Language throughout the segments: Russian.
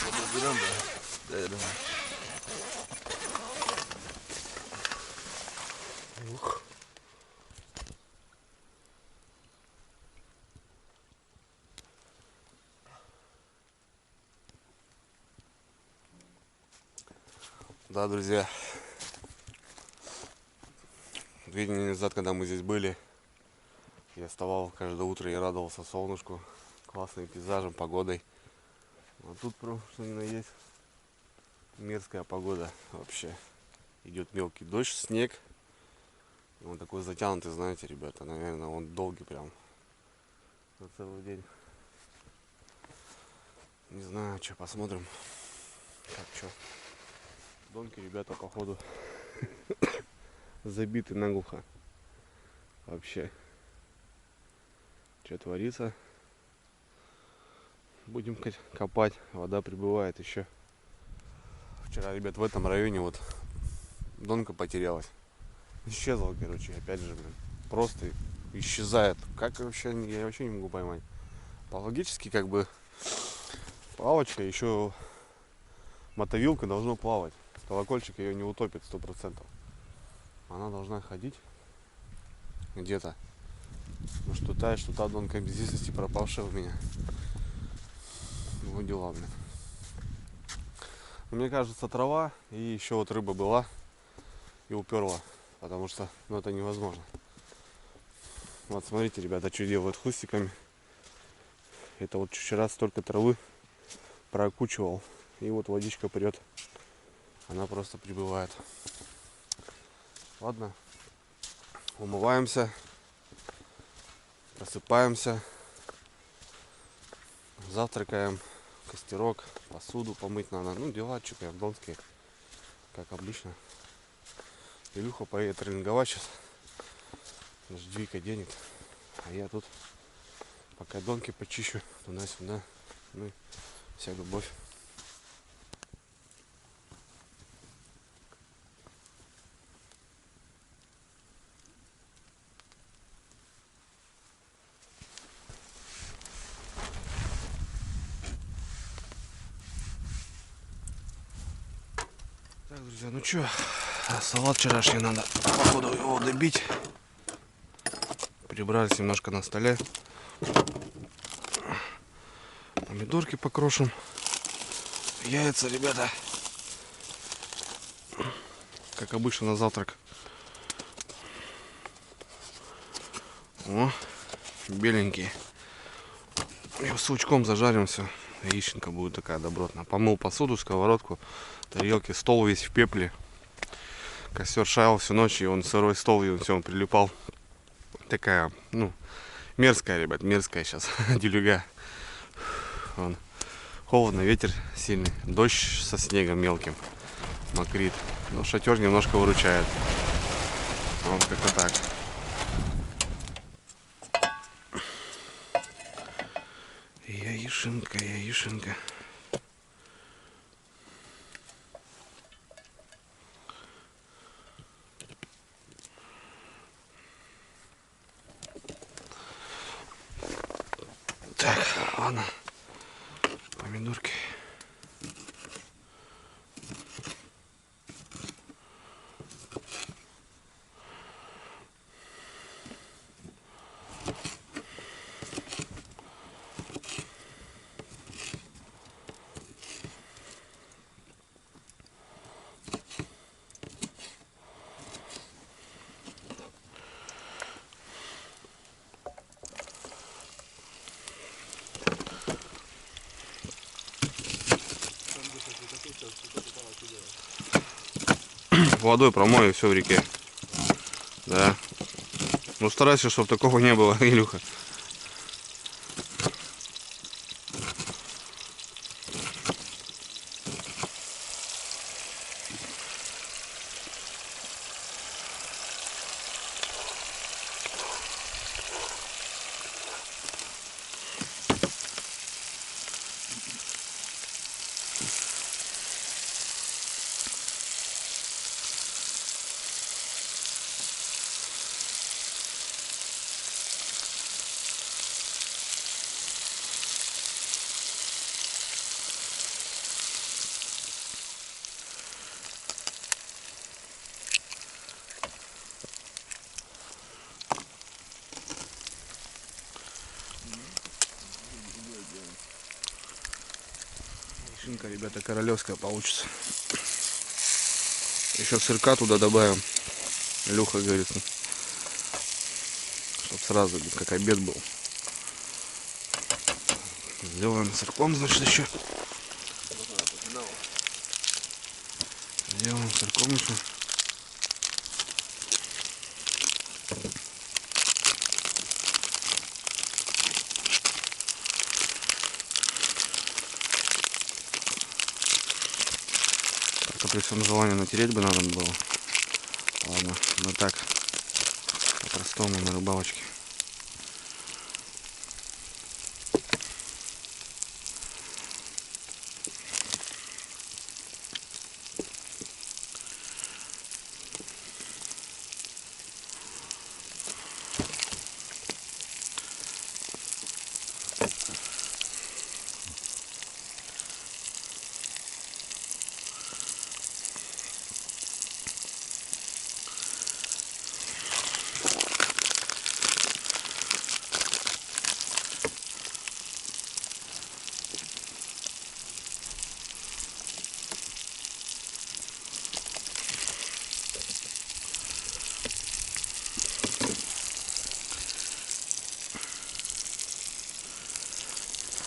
воду берем, да? Да, да. Ух. Да, друзья, 2 недели назад, когда мы здесь были, я вставал каждое утро и радовался солнышку, классным пейзажем, погодой. А тут что ни на есть мерзкая погода вообще. Идет мелкий дождь, снег. Он такой затянутый, знаете, ребята, наверное, он долгий прям на целый день. Не знаю, что, посмотрим, как что. Донки, ребята, походу забиты наглухо. Вообще, что творится. Будем копать, вода прибывает еще. Вчера, ребят, в этом районе вот донка потерялась. Исчезла, короче, опять же, блин. Просто исчезает. Как вообще, я вообще не могу поймать. Логически, как бы, палочка, еще мотовилка должна плавать. Колокольчик ее не утопит 100%. Она должна ходить где-то. Ну что та донка без известности пропавшая у меня. Ну дела, блин. Мне кажется, трава и еще вот рыба была и уперла. Потому что, ну, это невозможно. Вот смотрите, ребята, что делают хлыстиками. Это вот вчера столько травы проокучивал. И вот водичка прет. Она просто прибывает. Ладно. Умываемся. Просыпаемся. Завтракаем. Костерок. Посуду помыть надо. Ну, дела что-то донские. Как обычно. Илюха поедет тренинговать сейчас. Двика денег. А я тут пока донки почищу. Туда-сюда. Ну и вся любовь. Так, друзья, ну чё, салат вчерашний надо, походу, его добить. Прибрались немножко на столе. Помидорки покрошим. Яйца, ребята. Как обычно на завтрак. О, беленькие. И с лучком зажарим все. Яиченка будет такая добротная. Помыл посуду, сковородку, тарелки, стол весь в пепле. Костер шаял всю ночь, и он сырой стол, и он все, он прилипал. Такая, ну, мерзкая, ребят, мерзкая сейчас делюга. Вон. Холодно, ветер сильный, дождь со снегом мелким, мокрит. Но шатер немножко выручает. Вот как-то так. Яишенка, яишенка. Так, ладно. Помидорки. Водой промою, все в реке. Да. Ну старайся, чтобы такого не было, Илюха. Донка, ребята, королевская получится. Еще сырка туда добавим. Илюха говорит, чтоб сразу как обед был. Сделаем сырком, значит, еще. Сделаем сырком еще. Только при всем желании натереть бы надо было. Ладно, мы так, по-простому, на рыбалочке.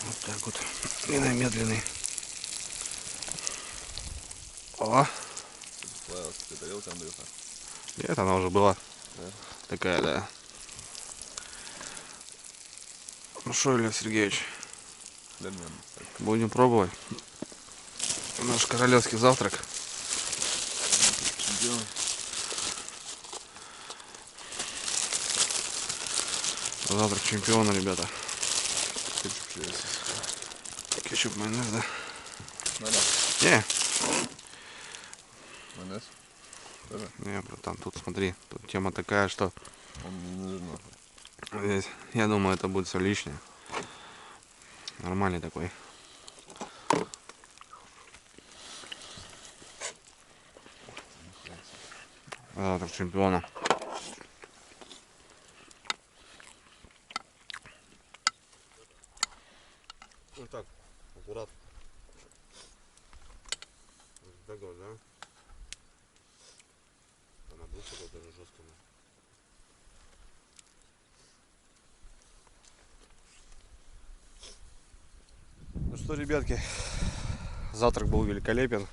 Вот так вот. И на медленный. О! Нет, она уже была. Да? Такая, да. Ну что, Илья Сергеевич? Будем пробовать. Наш королевский завтрак. Завтрак чемпиона, ребята. Кетчуп, майонез, да? Не. Майонез? Не, братан, тут смотри, тут тема такая, что здесь, я думаю, это будет все лишнее. Нормальный такой. Завтрак чемпиона. Ну так, аккуратно. Так вот, да? Она будет даже жесткая. Ну что, ребятки, завтрак был великолепен.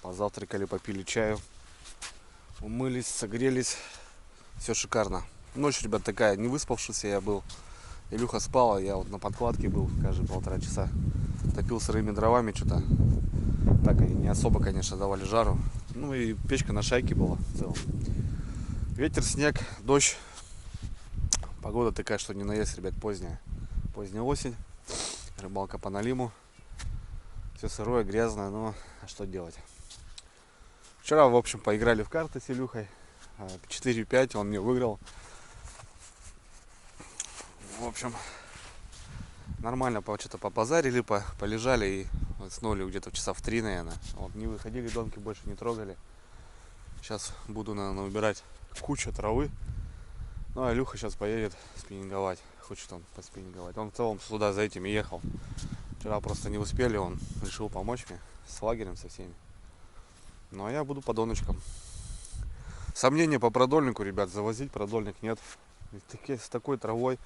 Позавтракали, попили чаю, умылись, согрелись. Все шикарно. Ночь, ребят, такая, не выспавшийся я был. Илюха спал, а я вот на подкладке был каждые 1,5 часа. Топил сырыми дровами что-то. Так они не особо, конечно, давали жару. Ну и печка на шайке была в целом. Ветер, снег, дождь. Погода такая, что не наесть, ребят, поздняя. Поздняя осень. Рыбалка по налиму. Все сырое, грязное, но что делать. Вчера, в общем, поиграли в карты с Илюхой. 4-5 он мне выиграл. В общем, нормально что-то побазарили, полежали и снули где-то часа в 3, наверное. Вот, не выходили, донки больше не трогали. Сейчас буду, наверное, убирать кучу травы. Ну, а Илюха сейчас поедет спиннинговать. Хочет он поспиннинговать. Он в целом сюда за этим и ехал. Вчера просто не успели, он решил помочь мне с лагерем, со всеми. Ну, а я буду по доночкам. Сомнения по продольнику, ребят, завозить продольник нет. С такой травой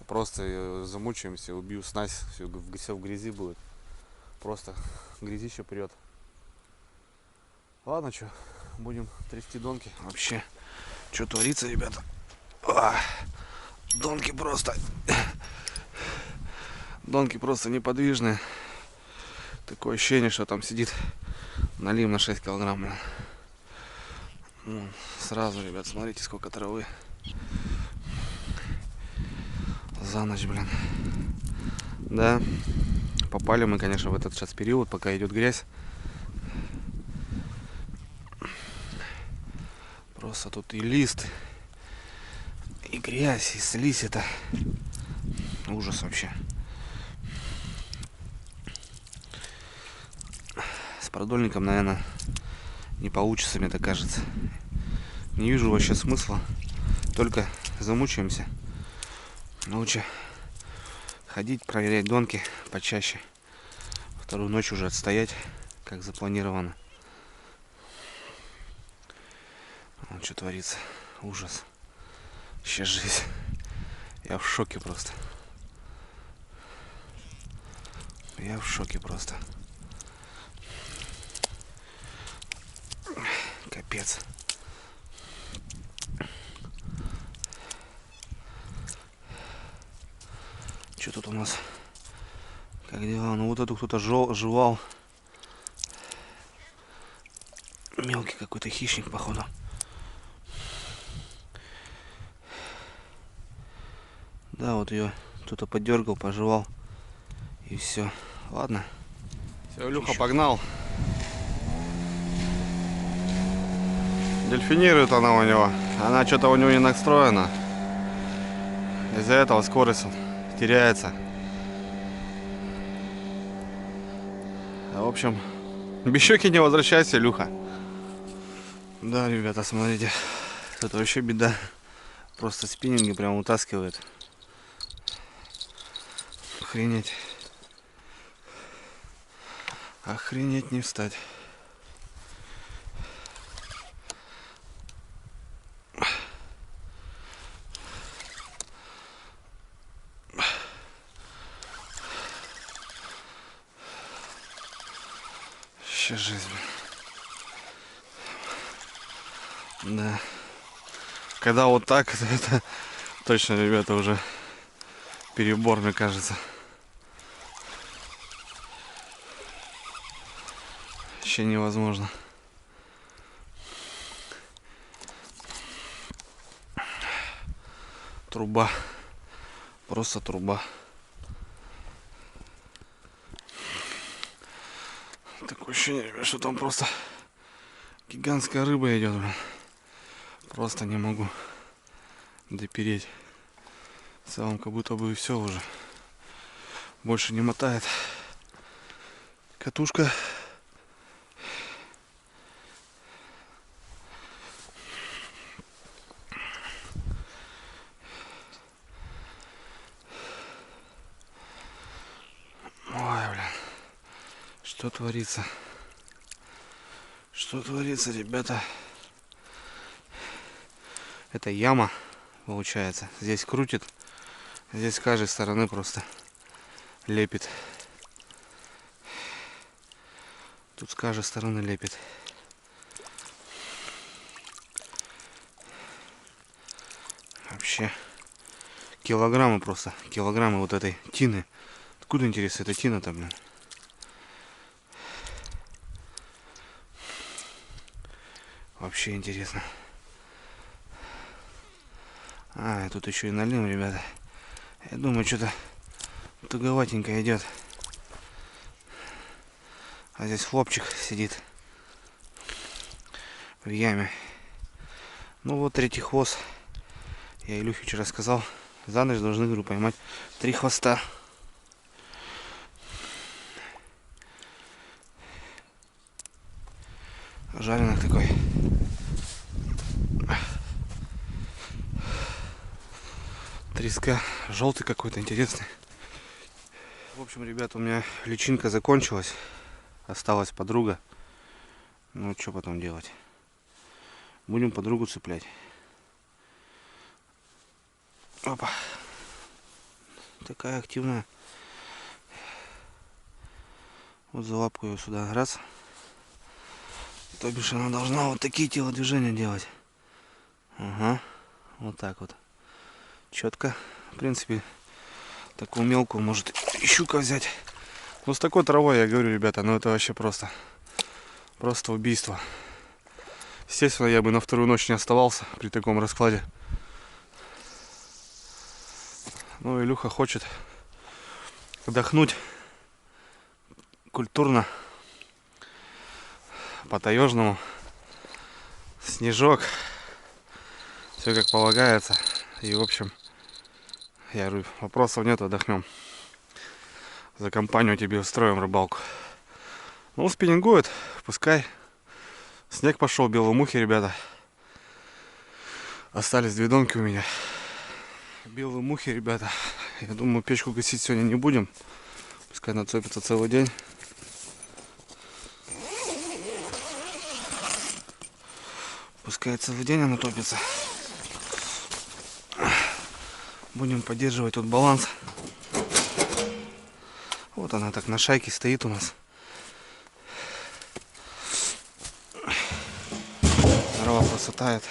просто замучаемся, убью снасть, все в грязи будет. Просто грязище прет. Ладно, что, будем трясти донки. Вообще, что творится, ребята? Донки просто неподвижные. Такое ощущение, что там сидит налим на 6 килограмм. Сразу, ребят, смотрите, сколько травы за ночь, блин. Да, попали мы, конечно, в этот сейчас период, пока идет грязь. Просто тут и лист, и грязь, и слизь, это ужас вообще. С продольником, наверное, не получится, мне так кажется. Не вижу вообще смысла. Только замучаемся. Лучше ходить, проверять донки почаще. Вторую ночь уже отстоять, как запланировано. Вот что творится. Ужас. Сейчас жизнь. Я в шоке просто. Я в шоке просто. Капец. Что тут у нас? Как дела? Ну вот эту кто-то жевал. Мелкий какой-то хищник, походу. Да, вот ее кто-то подергал, пожевал. И все. Ладно. Все, Илюха погнал. Дельфинирует она у него. Она что-то у него не настроена. Из-за этого скорость теряется. В общем, без щеки не возвращайся, Илюха. Да, ребята, смотрите. Это вообще беда. Просто спиннинги прям утаскивает. Охренеть. Охренеть не встать. Сейчас жизнь. Да. Когда вот так, это точно, ребята, уже перебор, мне кажется. Вообще невозможно. Труба. Просто труба. Такое ощущение, что там просто гигантская рыба идет. Просто не могу допереть. В целом, как будто бы и все уже. Больше не мотает. Катушка. Ой, блин. Что творится? Что творится, ребята? Это яма, получается. Здесь крутит. Здесь с каждой стороны просто лепит. Тут с каждой стороны лепит. Вообще килограммы просто. Килограммы вот этой тины. Откуда, интересно, эта тина-то, блин? Вообще интересно. А, тут еще и налим, ребята. Я думаю, что-то туговатенько идет. А здесь хлопчик сидит в яме. Ну вот третий хвост. Я Илюхе вчера сказал, за ночь должны, говорю, поймать 3 хвоста. Жареных такой. Треска. Желтый какой-то, интересный. В общем, ребята, у меня личинка закончилась. Осталась подруга. Ну, что потом делать? Будем подругу цеплять. Опа. Такая активная. Вот за лапку ее сюда. Раз. То бишь она должна вот такие телодвижения делать. Ага. Вот так вот. Четко. В принципе, такую мелкую может и щука взять. Ну, с такой травой, я говорю, ребята, ну это вообще просто убийство. Естественно, я бы на вторую ночь не оставался при таком раскладе. Ну, Илюха хочет отдохнуть культурно, по-таежному. Снежок. Все как полагается. И, в общем, я говорю, вопросов нет, отдохнем. За компанию тебе устроим рыбалку. Ну, спиннингует, пускай. Снег пошел, белые мухи, ребята. Остались 2 донки у меня. Белые мухи, ребята. Я думаю, печку гасить сегодня не будем. Пускай нацепится целый день. Пускай целый день оно топится. Будем поддерживать тут баланс. Вот она так на шайке стоит у нас. Дрова просто тает.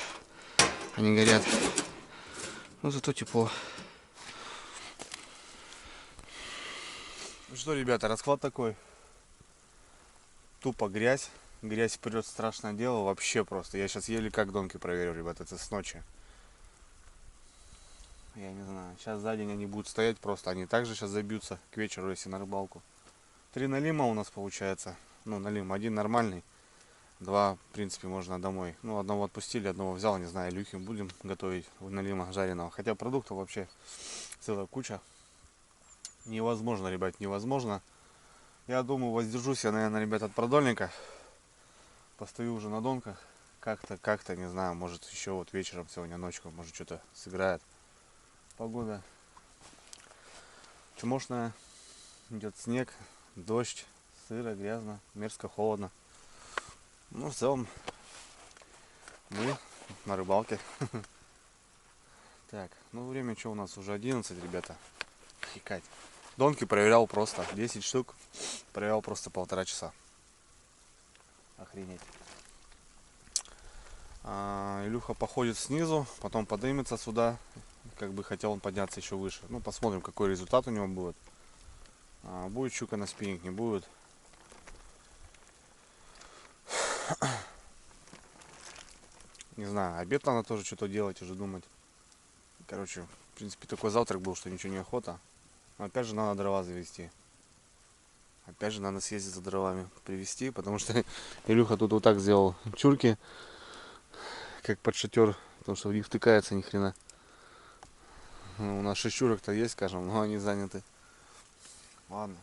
Они горят. Но зато тепло. Ну что, ребята, расклад такой. Тупо грязь. Грязь прет, страшное дело. Вообще просто. Я сейчас еле как донки проверю, ребята. Это с ночи. Я не знаю. Сейчас за день они будут стоять просто. Они также сейчас забьются к вечеру, если на рыбалку. 3 налима у нас получается. Ну, налим. Один нормальный. 2, в принципе, можно домой. Ну, одного отпустили, одного взял. Не знаю, Илюхе будем готовить налима жареного. Хотя продуктов вообще целая куча. Невозможно, ребят, невозможно. Я думаю, воздержусь я, наверное, ребят, от продольника. Постою уже на донках. Как-то, не знаю, может еще вот вечером сегодня ночью, может что-то сыграет. Погода чмошная. Идет снег, дождь, сыро, грязно, мерзко, холодно. Ну, в целом, мы на рыбалке. Так, ну время что у нас уже 11, ребята. Хикать. Донки проверял просто 10 штук. Проверял просто 1,5 часа. Охренеть. Илюха походит снизу, потом поднимется сюда. Как бы хотел он подняться еще выше. Ну, посмотрим, какой результат у него будет. Будет щука на спиннинг, не будет. Не знаю, обед надо тоже что-то делать, уже думать. Короче, в принципе, такой завтрак был, что ничего не охота. Но опять же надо дрова завести. Опять же надо съездить за дровами, привезти, потому что Илюха тут вот так сделал чурки, как под шатер, потому что в них втыкается ни хрена. Ну, у нас 6 чурок-то есть, скажем, но они заняты. Ладно.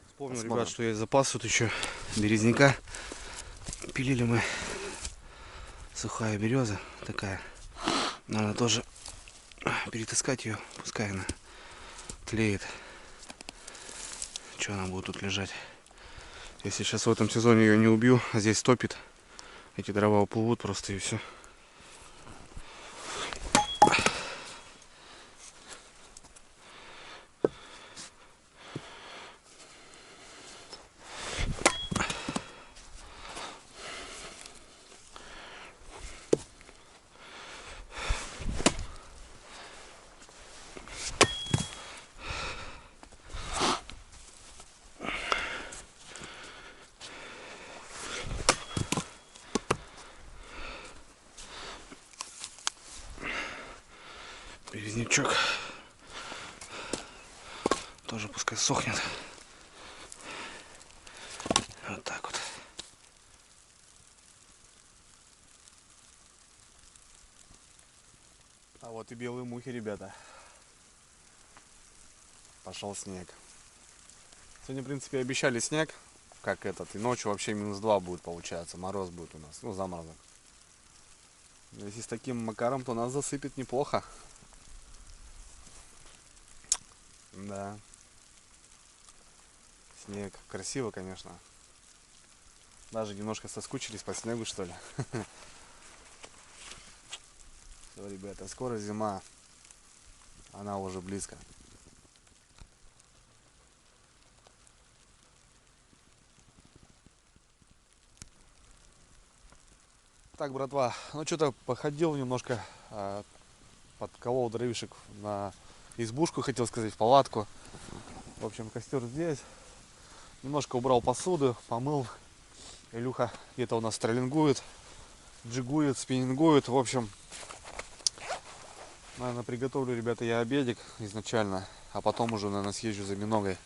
Вспомнил, ребят, что есть запас тут еще березняка. Пилили мы. Сухая береза такая. Надо тоже перетаскать ее, пускай она тлеет. Что она будет тут лежать? Если сейчас в этом сезоне ее не убью, а здесь топит, эти дрова уплывут просто и все. Березнячок тоже пускай сохнет. Вот так вот. А вот и белые мухи, ребята. Пошел снег. Сегодня, в принципе, обещали снег, как этот. И ночью вообще -2 будет, получается. Мороз будет у нас. Ну, заморозок. Если с таким макаром, то нас засыпет неплохо. Да. Снег. Красиво, конечно. Даже немножко соскучились по снегу, что ли. Все, ребята, скоро зима. Она уже близко. Так, братва, ну что-то походил немножко, подколол дровишек на избушку, хотел сказать, в палатку. В общем, костер здесь. Немножко убрал посуду, помыл. Илюха где-то у нас троллингует, джигует, спиннингует. В общем, наверное, приготовлю, ребята, я обедик изначально, а потом уже, наверное, съезжу за миногой.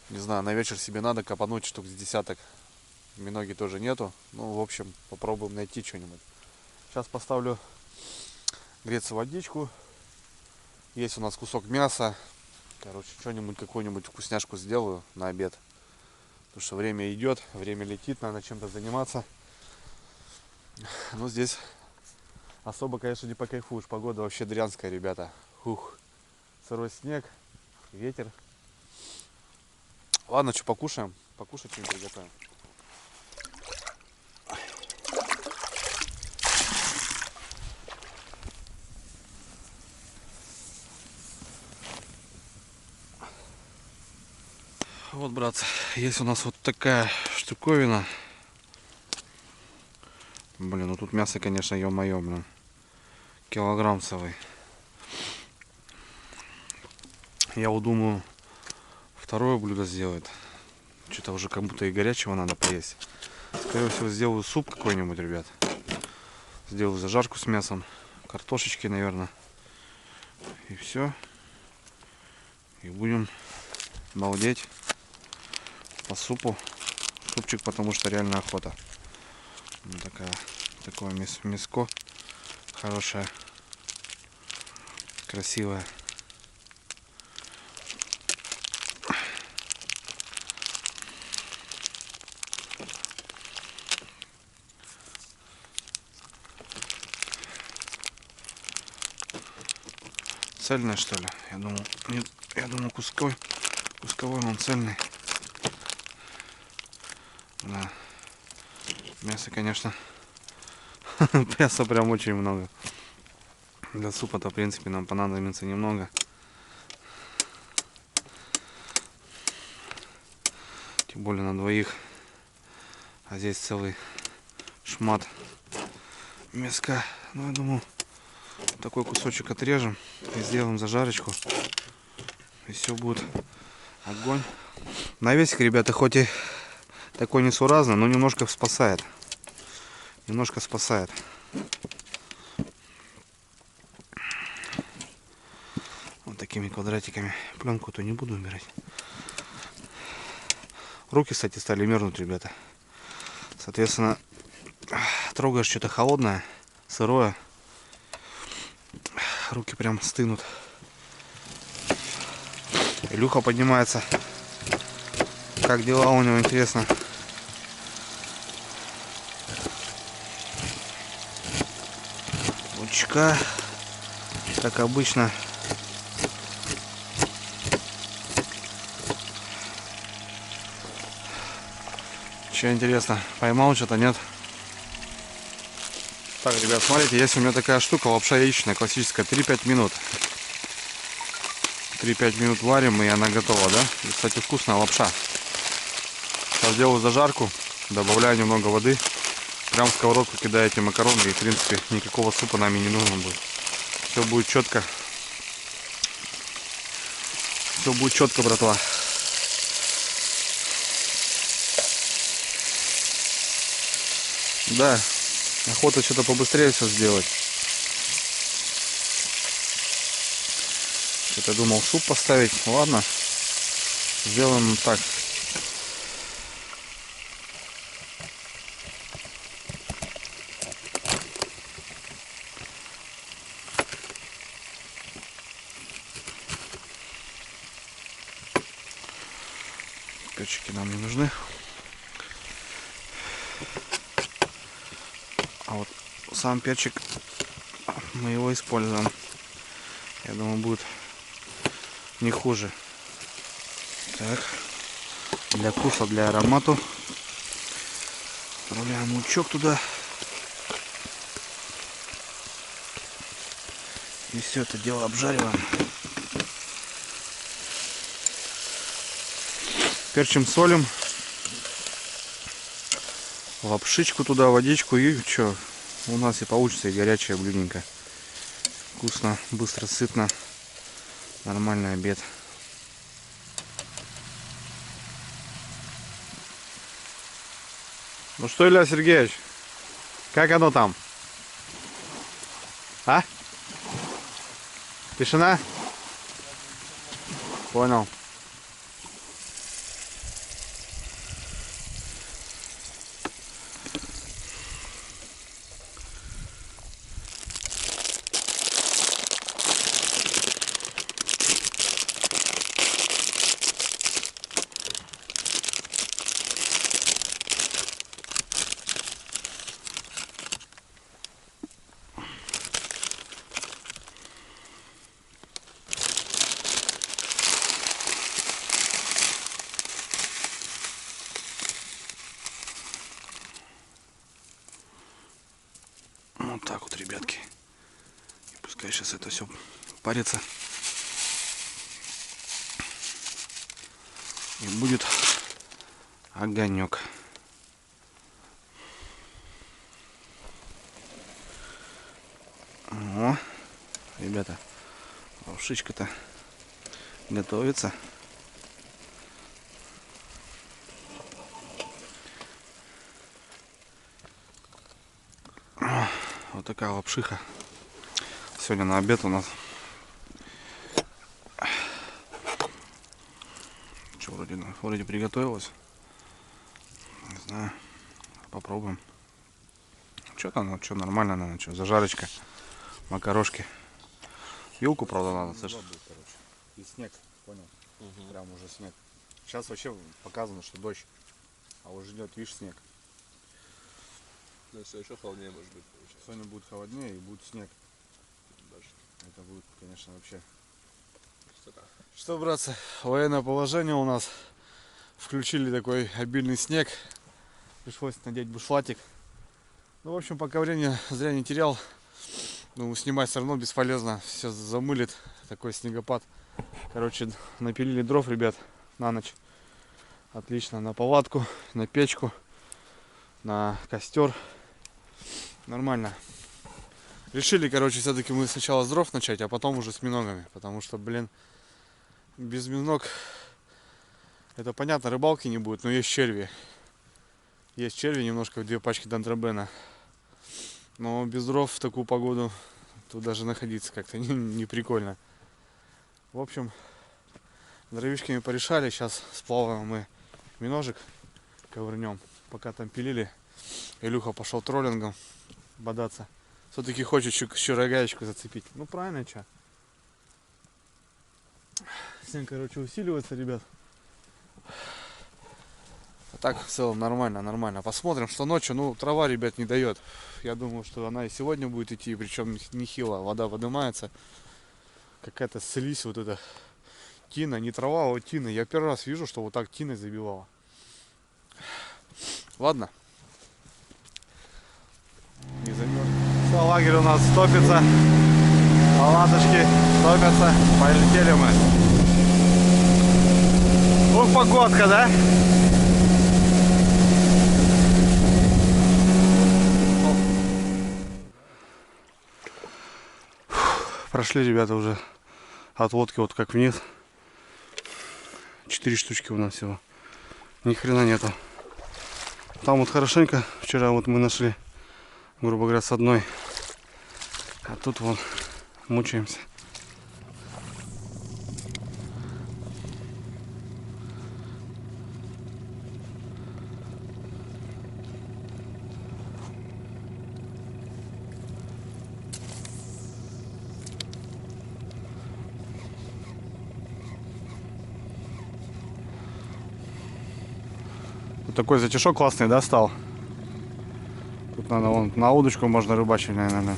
Не знаю, на вечер себе надо копануть штук с десяток. Миноги тоже нету. Ну, в общем, попробуем найти что-нибудь. Сейчас поставлю греться водичку. Есть у нас кусок мяса. Короче, что-нибудь, какую-нибудь вкусняшку сделаю на обед. Потому что время идет, время летит, надо чем-то заниматься. Ну, здесь особо, конечно, не покайфуешь. Погода вообще дрянская, ребята. Фух. Сырой снег, ветер. Ладно, что, покушаем? Покушать что-нибудь приготовим. Вот, братцы, есть у нас вот такая штуковина. Блин, ну тут мясо, конечно, ё-моё, блин. Килограмм целый. Я вот думаю, второе блюдо сделать. Что-то уже как будто и горячего надо поесть. Скорее всего, сделаю суп какой-нибудь, ребят. Сделаю зажарку с мясом. Картошечки, наверное. И все. И будем балдеть по супу. Супчик, потому что реально охота. Вот такое мяско хорошее, красивое. Цельное, что ли? Я думал, нет, я думал кусковой он цельный. Да. Мяса, конечно, мяса прям очень много. Для супа-то, в принципе, нам понадобится немного. Тем более на двоих. А здесь целый шмат мяска. Ну, я думаю, такой кусочек отрежем и сделаем зажарочку. И все будет огонь. Навесик, ребята, хоть и такой несуразный, но немножко спасает. Немножко спасает. Вот такими квадратиками. Пленку-то не буду убирать. Руки, кстати, стали мерзнуть, ребята. Соответственно, трогаешь что-то холодное, сырое. Руки прям стынут. Илюха поднимается. Как дела у него, интересно? Лучка, как обычно. Что интересно, поймал что-то, нет? Так, ребят, смотрите, есть у меня такая штука, лапша яичная, классическая, 3-5 минут. 3-5 минут варим, и она готова, да? И, кстати, вкусная лапша. Сейчас делаю зажарку, добавляю немного воды. Прям в сковородку кидаете макароны, и, в принципе, никакого супа нам и не нужно будет. Все будет четко. Все будет четко, братва. Да, охота что-то побыстрее все сделать. Что-то думал суп поставить. Ладно, сделаем так. Перчики нам не нужны. А вот сам перчик мы его используем. Я думаю, будет не хуже. Так, для вкуса, для аромата вставляем лучок туда. И все это дело обжариваем. Перчим, солим. Лапшичку туда, водичку, и что, у нас и получится и горячее блюденько. Вкусно, быстро, сытно. Нормальный обед. Ну что, Илья Сергеевич, как оно там? А? Тишина? Понял. Вот так вот, ребятки. И пускай сейчас это все парится. И будет огонек. О, ребята, лапшичка-то готовится. Вот такая лапшиха сегодня на обед у нас. Что, вроде приготовилось. Не знаю, попробуем. Что там, что нормально, наверное, что, зажарочка, макарошки. Вилку, правда, надо, Саша. И снег, понял? Прям уже снег. Сейчас вообще показано, что дождь. А уже идет, видишь, снег. Да, все еще холоднее может быть. Сегодня будет холоднее и будет снег. Дождь. Это будет, конечно, вообще. Что, братцы, военное положение у нас. Включили такой обильный снег. Пришлось надеть бушлатик. Ну, в общем, пока время зря не терял. Ну, снимать все равно бесполезно. Все замылит. Такой снегопад. Короче, напилили дров, ребят, на ночь. Отлично. На палатку, на печку, на костер. Нормально. Решили, короче, все-таки мы сначала с дров начать, а потом уже с миногами. Потому что, блин, без миног, это понятно, рыбалки не будет, но есть черви. Есть черви немножко, 2 пачки Дантробена. Но без дров в такую погоду тут даже находиться как-то не прикольно. В общем, дровишками порешали. Сейчас сплаваем мы миножик, ковырнем. Пока там пилили, Илюха пошел троллингом бодаться. Все-таки хочет еще рогаечку зацепить. Ну правильно, что? Снег, короче, усиливается, ребят. А так в целом нормально. Посмотрим, что ночью. Ну, трава, ребят, не дает. Я думаю, что она и сегодня будет идти, причем нехило. Вода поднимается. Какая-то слизь вот эта. Тина, не трава, а вот тина. Я первый раз вижу, что вот так тиной забивала. Ладно. Не замерз. Все, лагерь у нас топится. Палаточки топятся. Полетели мы. Ух, погодка, да? Прошли, ребята, уже от лодки вот как вниз. 4 штучки у нас всего. Ни хрена нету. Там вот хорошенько. Вчера вот мы нашли, грубо говоря, с одной. А тут вон мучаемся. Вот такой затишок классный, да, стал? Тут надо вон на удочку можно рыбачить, наверное.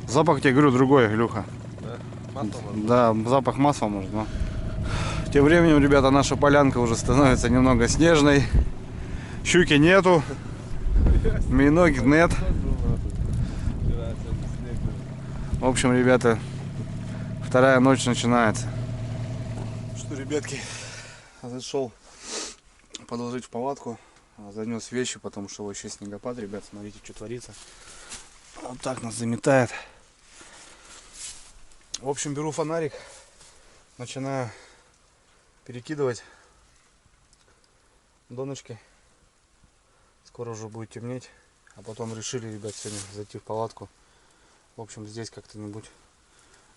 Запах, тебе говорю, другой, Илюха. Да? Да, запах масла может, но... Тем временем, ребята, наша полянка уже становится немного снежной. Щуки нету. Миноги нет. В общем, ребята, вторая ночь начинается. Что, ребятки, зашел подложить в палатку. Занес вещи, потому что вообще снегопад, ребят, смотрите, что творится. Вот так нас заметает. В общем, беру фонарик, начинаю перекидывать донышки. Скоро уже будет темнеть. А потом решили, ребят, сегодня зайти в палатку. В общем, здесь как-то-нибудь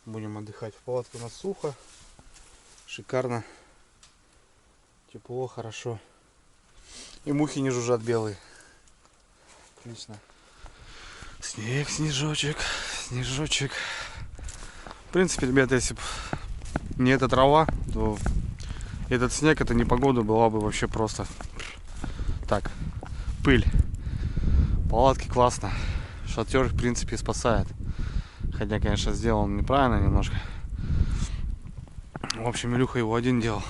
будем отдыхать. В палатке у нас сухо, шикарно, тепло, хорошо. И мухи не жужжат белые. Отлично. Снег, снежочек, снежочек. В принципе, ребята, если бы не эта трава, то этот снег, это не погода, была бы вообще просто так, пыль. Палатки классно. шатер, в принципе, спасает. Хотя, конечно, сделан неправильно немножко. В общем, Илюха его один делал.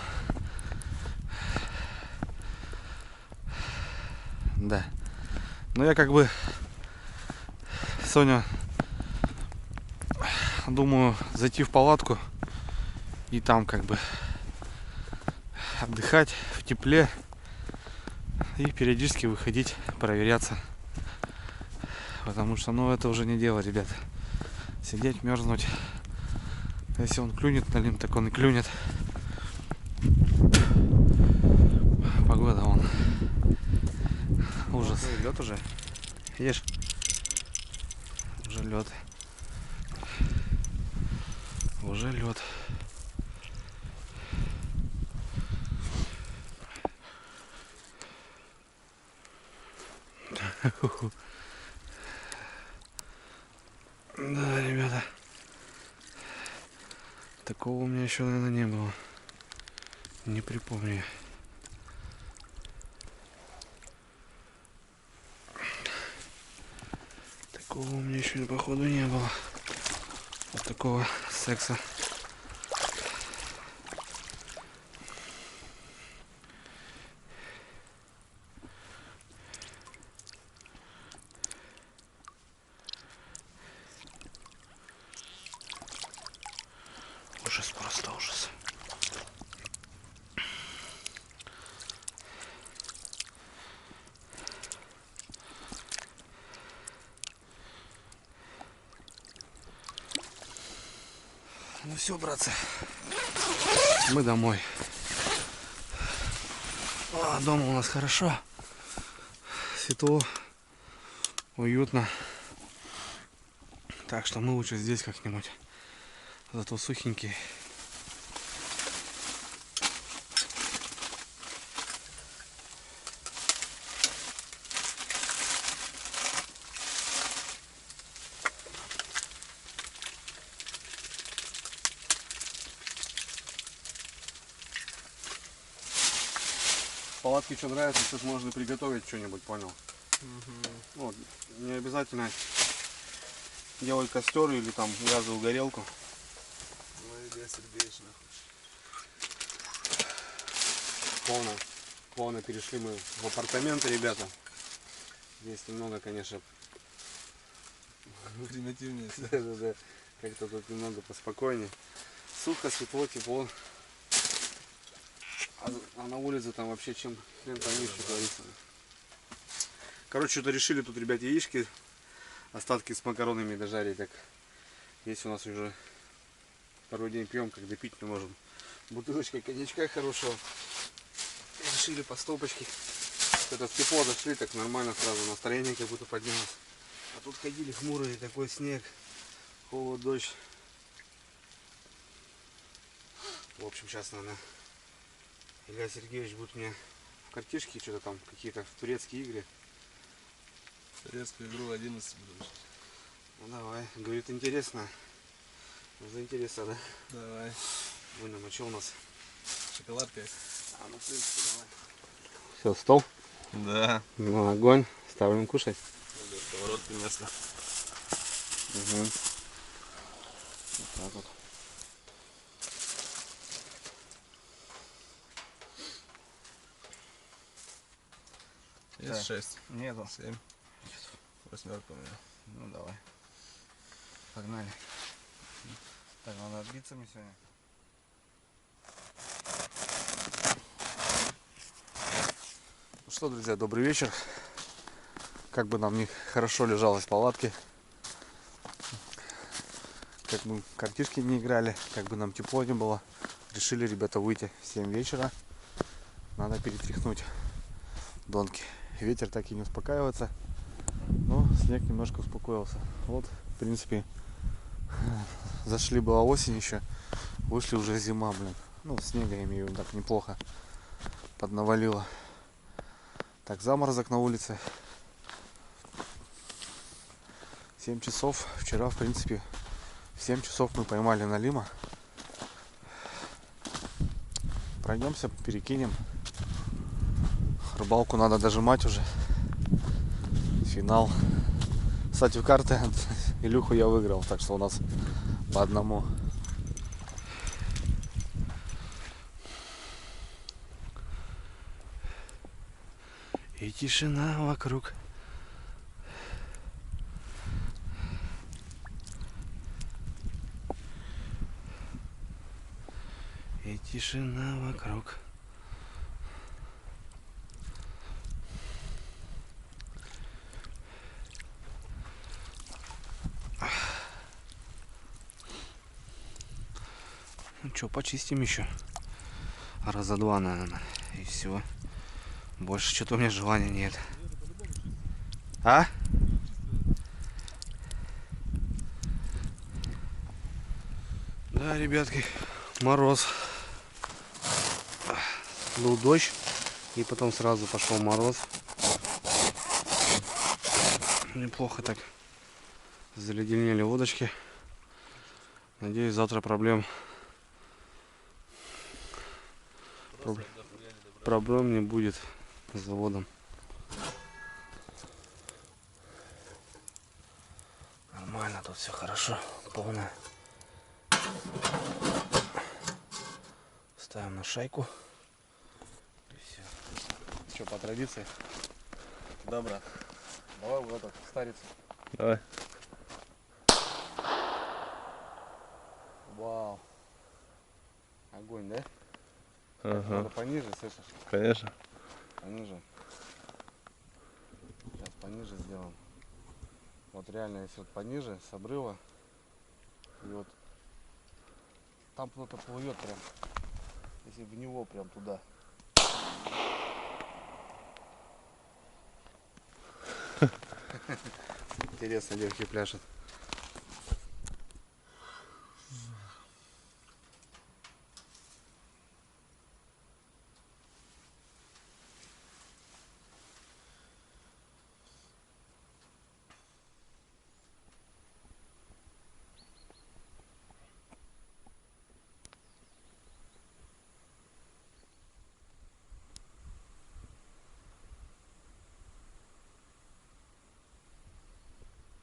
Да. Но я как бы, Соня, думаю, зайти в палатку и там как бы отдыхать в тепле и периодически выходить, проверяться. Потому что, ну, это уже не дело, ребят. Сидеть, мерзнуть. Если он клюнет на лим, так он и клюнет. Погода вон. Ужас. Лед уже. Видишь? Уже лед. Уже лед. Да, ребята. Такого у меня еще, наверное, не было. Не припомню. Такого у меня еще, походу, не было. Вот такого секса. Ужас, просто ужас. Ну все, братцы, мы домой. Дома у нас хорошо, светло, уютно. Так что мы лучше здесь как-нибудь. Зато сухенький. В палатке что нравится, сейчас можно приготовить что-нибудь, понял? Вот, не обязательно делать костер или там газовую горелку. Ну, Илья Сергеевич, нахуй. Плавно перешли мы в апартаменты, ребята. Здесь немного, конечно, Примитивнее. да. Как-то тут немного поспокойнее. Сухо, светло, тепло. А на улице там вообще чем хрен пойми, что творится. Короче, что-то решили тут, ребят, яички, остатки с макаронами дожарить. Так, есть у нас уже второй день пьем, когда пить не можем. Бутылочка коньячка хорошего. Решили по стопочке. Это в тепло зашли, так нормально сразу, настроение как будто поднялось. А тут ходили хмурые, такой снег, холод, дождь. В общем, сейчас, наверное, Илья Сергеевич будет мне в картишке что-то там, какие-то турецкие игры. Турецкую игру 11 будешь. Ну давай, говорит, интересно. Заинтереса, да? Давай. Будем, а что у нас? Шоколадка. Ну, в принципе, давай. Все, стол? Да. Ну, огонь. Ставим кушать. Сковородку вместо. Угу. Вот так вот. Есть Да. 6. Нету. 7. Восьмерка у меня. Ну давай. Погнали. Так, надо отбиться мне сегодня. Ну что, друзья, добрый вечер. Как бы нам не хорошо лежалось в палатке, как бы картишки не играли, как бы нам тепло не было, решили, ребята, выйти в 7 вечера. Надо перетряхнуть донки. Ветер так и не успокаивается, но снег немножко успокоился. Вот, в принципе, зашли, была осень еще, вышли уже зима, блин. Ну, снега, я имею в виду, так неплохо поднавалило. Так, заморозок на улице. 7 часов. Вчера, в принципе, в 7 часов мы поймали налима. Пройдемся, перекинем. Рыбалку надо дожимать уже. Финал Кстати, в карты Илюху я выиграл, так что у нас по одному. И тишина вокруг. И тишина вокруг. Ну что, почистим еще. Раза два, наверное. И все. Больше что-то у меня желания нет. А? Да, ребятки, мороз. Был дождь, и потом сразу пошел мороз. Неплохо так заледенели водочки. Надеюсь, завтра проблем не будет с заводом. Нормально, тут все хорошо, полное. Ставим на шайку. И все. Что, по традиции? Да, брат. Давай вот этот старец. Давай. Вау. Огонь, да? Ага. Надо пониже, слышишь? Конечно. Пониже. Сейчас пониже сделаем. Вот реально, если вот пониже, с обрыва. И вот там кто-то плывет прям. Если в него прям туда. Интересно, девки пляшут.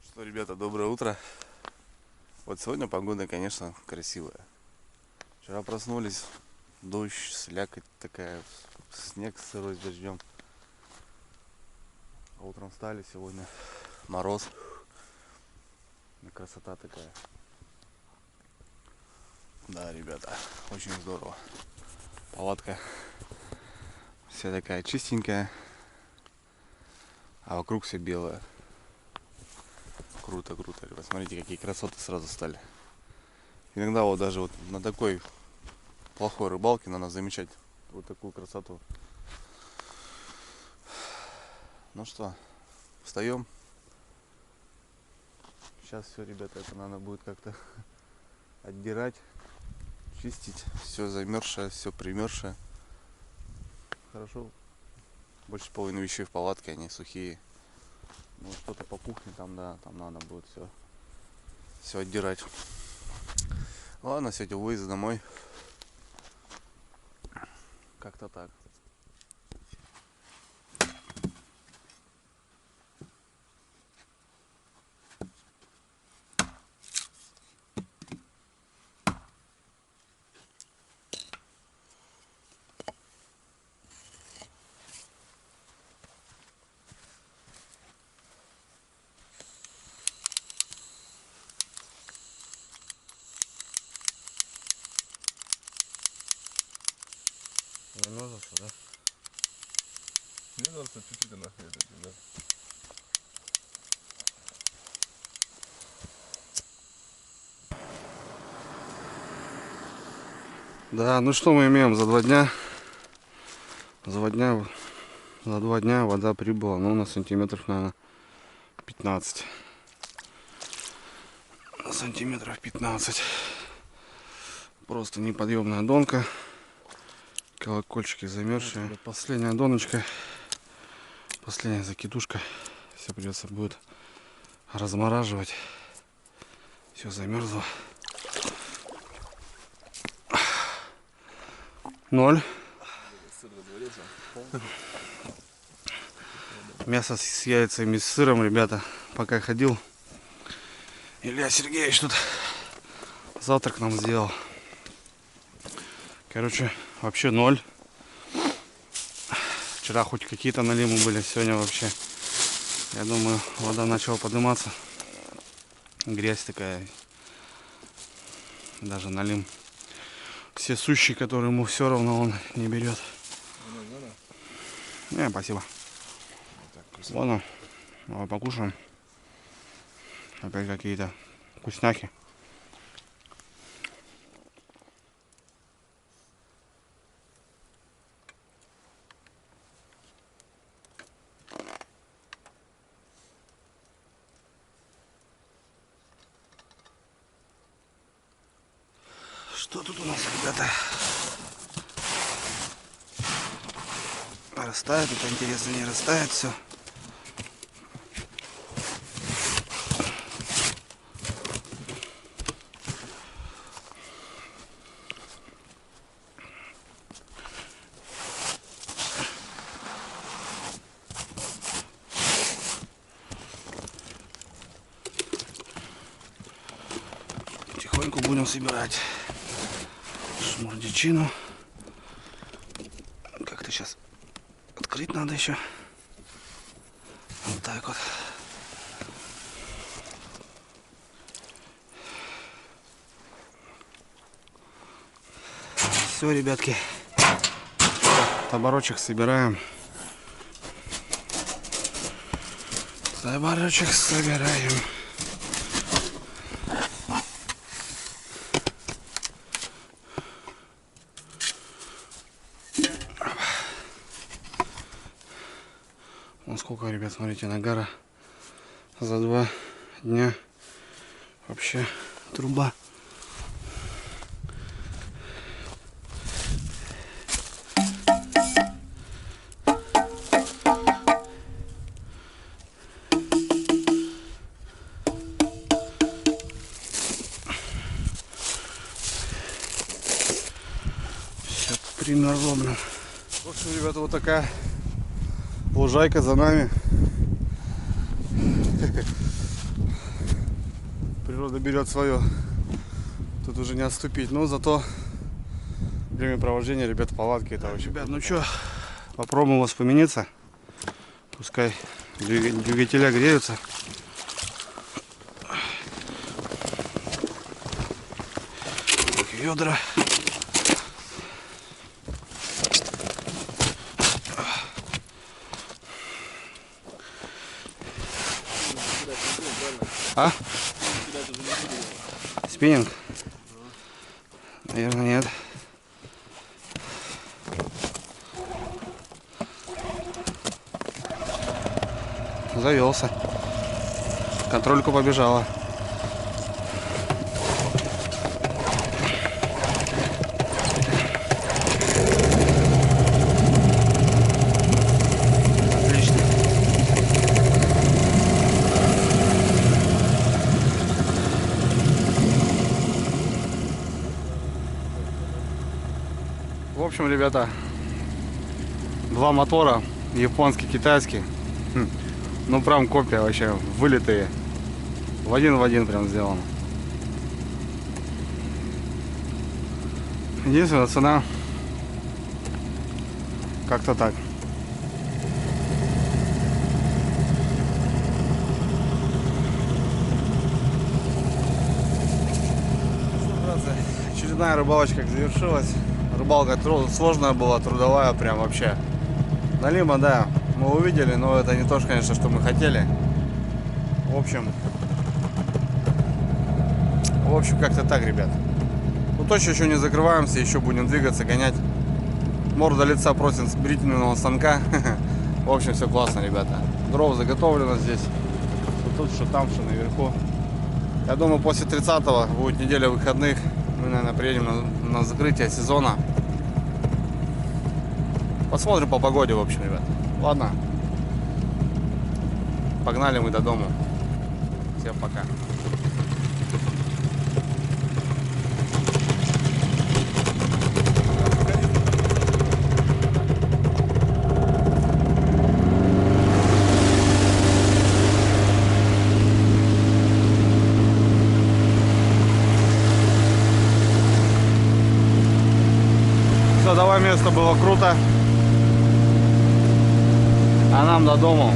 Что, ребята, доброе утро. Вот сегодня погода, конечно, красивая. Вчера проснулись, дождь, слякоть такая, снег сырой с дождем. А утром встали, сегодня мороз. Красота такая. Да, ребята, очень здорово. Палатка вся такая чистенькая, а вокруг все белое. Круто, круто. Посмотрите, какие красоты сразу стали. Иногда вот даже вот на такой плохой рыбалке надо замечать вот такую красоту. Ну что, встаем. Сейчас все, ребята, это надо будет как-то отдирать, чистить. Все замерзшее, все примерзшее. Хорошо. Больше половины вещей в палатке, они сухие. Ну, что-то по кухне там, да, там надо будет все отдирать. Ладно, сегодня выезд домой. Как-то так. Замерзался, да? Мне кажется, чуть-чуть она да. Да, ну что мы имеем за 2 дня? За 2 дня вода прибыла, ну, на сантиметров, наверное, 15. Сантиметров 15. Просто неподъемная донка. Колокольчики замерзшие. Вот последняя доночка. Последняя закидушка. Все придется будет размораживать. Все замерзло. 0. Мясо с яйцами, с сыром, ребята. пока ходил, Илья Сергеевич тут завтрак нам сделал. Короче, вообще 0. Вчера хоть какие-то налимы были, сегодня вообще, я думаю, вода начала подниматься. Грязь такая. Даже налим. Все сущие, которые ему все равно он не берет. Не, спасибо. Ладно, давай покушаем. Опять какие-то вкусняхи. Что тут у нас, ребята? Растает, это интересно, не растает все. Потихоньку будем собирать шмурдичину. Как-то сейчас открыть надо еще. Вот так вот. Все, ребятки. Таборочек собираем. Таборочек собираем. Вон сколько, ребят, смотрите, нагара за 2 дня. Вообще труба. Все примерло, блин. В общем, ребята, вот такая лужайка за нами. Природа берет свое. Тут уже не отступить. Но зато времяпровождение, ребята, палатки это вообще. Ребят, ну что, попробуем воспламениться. Пускай двигателя греются. Ведра. А? Спиннинг? Наверное, нет. Завелся. Контрольку побежала. Отлично. В общем, ребята, 2 мотора, японский, китайский. Ну прям копия вообще, вылитые. В один прям сделано. Единственная цена как-то так. Очередная рыбалочка завершилась. Рыбалка сложная была, трудовая прям вообще. Налима, да, мы увидели, но это не то, конечно, что мы хотели. В общем, как-то так, ребят. Ну точно еще не закрываемся, еще будем двигаться, гонять. Морда лица просит с бритвенного станка. В общем, все классно, ребята. Дров заготовлено здесь. Что тут, что там, что наверху. Я думаю, после 30-го будет неделя выходных. Мы, наверное, приедем на закрытие сезона. Посмотрим по погоде, в общем, ребят. Ладно. Погнали мы до дома. Всем пока. Ходовое место было круто. А нам до дому.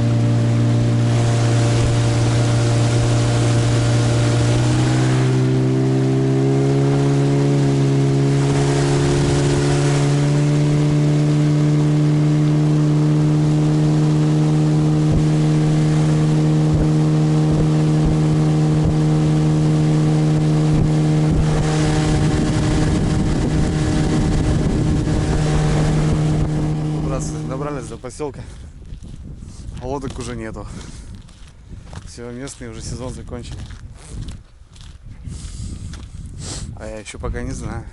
Добрались до поселка, а лодок уже нету. Все, местные уже сезон закончили. А я еще пока не знаю.